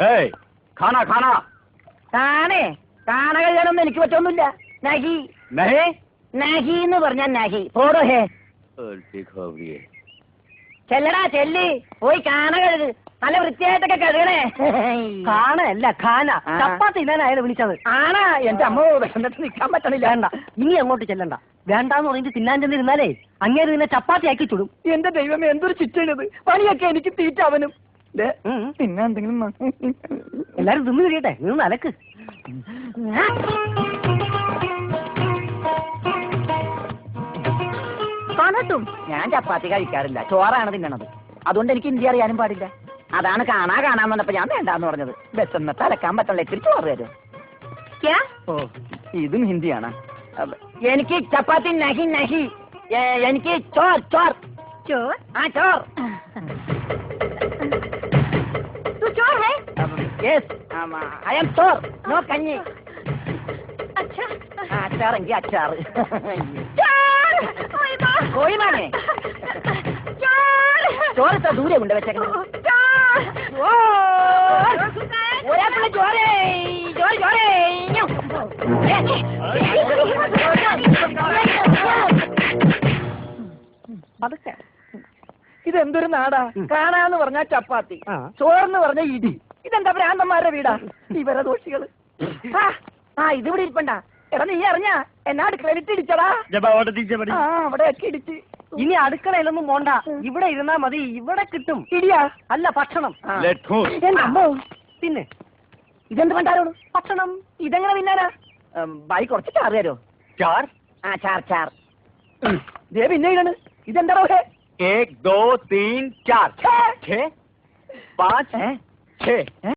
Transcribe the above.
खाना खाना കാണേ കാണ കഴിയാനൊന്നും എനിക്ക് പറ്റൊന്നുമില്ല. നഹി नहीं നഹി എന്ന് പറഞ്ഞാൽ നഹി. പോടോ ഹേ. उल्टी खोपड़ी ചെല്ലടാ ചെല്ലി പോയി കാണ കഴുക്. നല്ല വൃത്തിയായിട്ടൊക്കെ കഴുകണേ. കാണല്ല ഖാന. ചപ്പാത്തി ഇല്ലാൻ അയാളെ വിളിച്ചത്. ആണാ? എന്റെ അമ്മ വിശന്നിട്ട് നിൽക്കാൻ പറ്റണില്ല. വേണ്ട, ഇനി അങ്ങോട്ട് ചെല്ലണ്ട. വേണ്ടാന്ന് പറഞ്ഞിട്ട് തിന്നാൻ ചെന്നിരുന്നാലേ അങ്ങേര് നിന്നെ ചപ്പാത്തി ആക്കി ചുടും. എന്റെ ദൈവമേ, എന്തൊരു ചിറ്റണത്. പണിയൊക്കെ എനിക്ക് തീറ്റ അവനും. പിന്നെ എന്തെങ്കിലും എല്ലാരും തിന്നു കഴിയട്ടെ. നിന്ന് അലക്ക്. ഞാൻ ചപ്പാത്തി കഴിക്കാറില്ല, ചോറാണ് തിന്നണത്. അതുകൊണ്ട് എനിക്ക് ഹിന്ദി അറിയാനും പാടില്ല. അതാണ് കാണാൻ വന്നപ്പോ ഞാൻ വേണ്ടാന്ന് പറഞ്ഞത്. ബസ്സെന്നിട്ട് അലക്കാൻ പറ്റില്ല, ഇത്തിരി ചോറ് തരും. ഓ, ഇതും ഹിന്ദിയാണ്. എനിക്ക് ചപ്പാത്തി നഹി നഹി. എനിക്ക് ചോർ ചോർ ചോർ. ആ ചോർ. ചോർ high? Yes, I am Chor. No കഞ്ഞി. അച്ചാറെങ്കിൽ അച്ചാറ്. കോഴിമാനെ ചോറ് ഇത്ര ദൂരെ കൊണ്ട് വെച്ചേക്കണം. ചോരേ ചോര ചോരേ. അതൊക്കെ ഇതെന്തൊരു നാടാ? കാണാന്ന് പറഞ്ഞാ ചപ്പാത്തി, ചോറെന്ന് പറഞ്ഞ ഇടി. ഇതെന്താ ഭ്രാന്തന്മാരുടെ വീടാ? വിവരദോഷികള്. ഇതിവിടെ ഇരിപ്പണ്ട. എടാ, നീ അറിഞ്ഞാ എന്നാ അടുക്കളയിലിട്ട് ഇടിച്ചടാ? അവിടെയൊക്കെ ഇടിച്ച്. ഇനി അടുക്കളയിലൊന്നും പോണ്ട, ഇവിടെ ഇരുന്നാ മതി. ഇവിടെ കിട്ടും. ഇടിയാ? അല്ല, ഭക്ഷണം. പിന്നെ ഇതെന്ത് പണ്ടാരോട്? ഭക്ഷണം. ഇതെങ്ങനെ തിന്നാനാ? ബായി കുറച്ച് ചാറ് തരോ? चार ചാർ ചാർ. ദേ പിന്നെ ഇതാണ്. ഇതെന്താണോ? 1 2 3 4 6 5 6